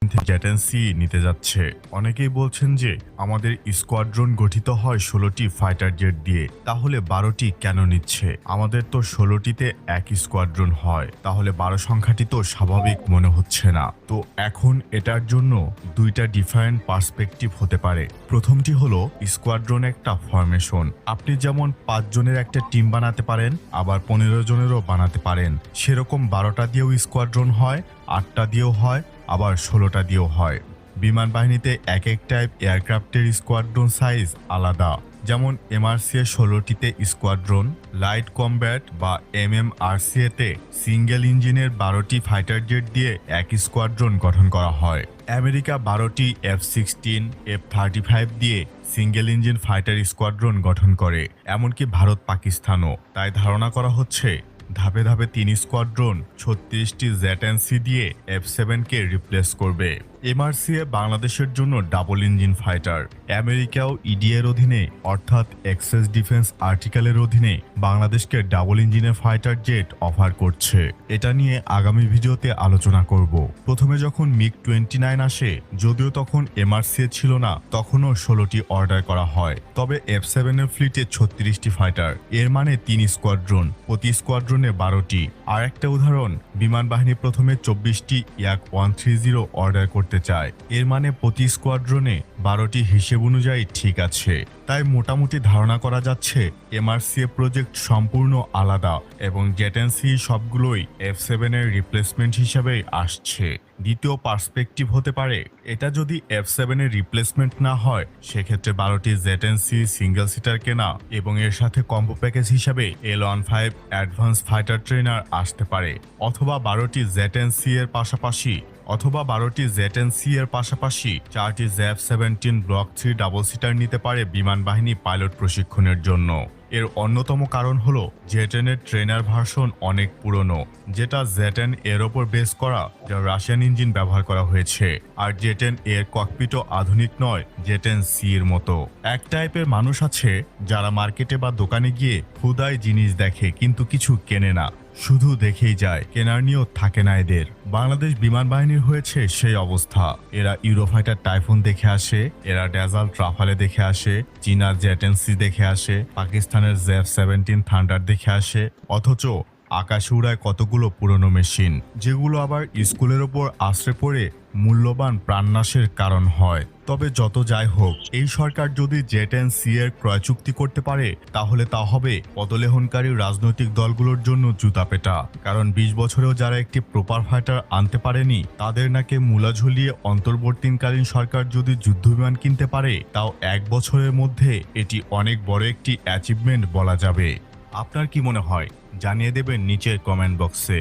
জেটেন্সি নিতে যাচ্ছে। অনেকেই বলছেন যে আমাদের স্কোয়াড্রন গঠিত হয় 16টি ফাইটার জেট দিয়ে, তাহলে 12টি কেন নিচ্ছে? আমাদের তো 16টিতে এক স্কোয়াড্রন হয়, তাহলে 12 সংখ্যাটি তো স্বাভাবিক মনে হচ্ছে না। তো এখন এটার জন্য দুইটা ডিফারেন্ট পার্সপেক্টিভ হতে পারে। প্রথমটি হলো স্কোয়াড্রন একটা ফরমেশন। আপনি যেমন 5 জনের একটা টিম বানাতে পারেন, আবার 15 জনেরও বানাতে পারেন। সেরকম 12টা দিয়েও স্কোয়াড্রন হয়, 8টা দিয়েও হয়, আবার 16টা দিয়েও হয়। বিমান বাহিনীতে এক এক টাইপ এয়ারক্রাফটের স্কোয়াড্রন সাইজ আলাদা। যেমন এমআরসি এ 16টিতে স্কোয়াড্রন, লাইট কমব্যাট বা এমএমআরসি তে সিঙ্গেল ইঞ্জিনের 12টি ফাইটার জেট দিয়ে এক স্কোয়াড্রন গঠন করা হয়। আমেরিকা 12টি F-16, F-35 দিয়ে সিঙ্গেল ইঞ্জিন ফাইটার স্কোয়াড্রন গঠন করে, এমনকি ভারত পাকিস্তানও। তাই ধারণা করা হচ্ছে ধাপে ধাপে 3 স্কোয়াড্রন 36টি জেটেন্সি দিয়ে F-7কে রিপ্লেস করবে। এমআরসিএ বাংলাদেশের জন্য ডাবল ইঞ্জিন ফাইটার। আমেরিকাও ইডিএর অধীনে অর্থাৎ এক্সেস ডিফেন্স আর্টিকেলের অধীনে বাংলাদেশকে ডাবল ইঞ্জিনের ফাইটার জেট অফার করছে। এটা নিয়ে আগামী ভিডিওতে আলোচনা করব। প্রথমে যখন MiG-29 আসে, যদিও তখন এমআরসিএ ছিল না, তখনও 16টি অর্ডার করা হয়। তবে F-7 এর ফ্লিটে 36টি ফাইটার, এর মানে 3 স্কোয়াড্রন, প্রতি স্কোয়াড্রনে 12টি। আর একটা উদাহরণ, বিমান বাহিনী প্রথমে 24টি Yak-130 অর্ডার করতে চায়, এর মানে প্রতি স্কোয়াড্রনে 12টি হিসেব অনুযায়ী ঠিক আছে। তাই মোটামুটি ধারণা করা যাচ্ছে এমআরসিএ প্রজেক্ট সম্পূর্ণ আলাদা এবং জেটেন্সি সবগুলোই F-7 এর রিপ্লেসমেন্ট হিসেবে আসছে। দ্বিতীয় পার্সপেক্টিভ হতে পারে, এটা যদি F-7 এর রিপ্লেসমেন্ট না হয়, সেক্ষেত্রে 12টি জেটেন্সি সিঙ্গেল সিটার কেনা এবং এর সাথে কম্বো প্যাকেজ হিসাবে L-15 অ্যাডভান্স ফাইটার ট্রেনার আসতে পারে, অথবা 12টি জেটেন্সি এর পাশাপাশি 4টি ZF-17 ব্লক 3 ডাবল সিটার নিতে পারে বিমান বাহিনী পাইলট প্রশিক্ষণের জন্য। এর অন্যতম কারণ হলো জেটেন এর ট্রেনার ভার্সন অনেক পুরনো, যেটা জেটেন এর ওপর বেস করা, যা রাশিয়ান ইঞ্জিন ব্যবহার করা হয়েছে। আর জেটেন এর ককপিটও আধুনিক নয় জেটেন সি এর মতো। এক টাইপের মানুষ আছে যারা মার্কেটে বা দোকানে গিয়ে খুদাই জিনিস দেখে কিন্তু কিছু কেনে না, শুধু দেখেই যায়, কেনার নিয়ত থাকে না এদের। বাংলাদেশ বিমান বাহিনীর হয়েছে সেই অবস্থা। এরা ইউরোফাইটার টাইফুন দেখে আসে, এরা ড্যাজাল্ট রাফালে দেখে আসে, চীনার জেটেন্সি দেখে আসে, পাকিস্তানের ZF-17 থান্ডার দেখে আসে, অথচ আকাশে উড়ায় কতগুলো পুরনো মেশিন, যেগুলো আবার স্কুলের ওপর আশ্রে পড়ে মূল্যবান প্রাণনাশের কারণ হয়। তবে যত যাই হোক, এই সরকার যদি জেটেন্সি এর ক্রয় চুক্তি করতে পারে, তাহলে তা হবে পদলেহনকারী রাজনৈতিক দলগুলোর জন্য জুতাপেটা। কারণ 20 বছরেও যারা একটি প্রপার ফাইটার আনতে পারেনি, তাদের নাকে মূলা ঝুলিয়ে অন্তর্বর্তীকালীন সরকার যদি যুদ্ধবিমান কিনতে পারে, তাও 1 বছরের মধ্যে এটি অনেক বড় একটি অ্যাচিভমেন্ট বলা যাবে। আপনার কি মনে হয়? জানিয়ে দেবেন নিচের কমেন্ট বক্সে।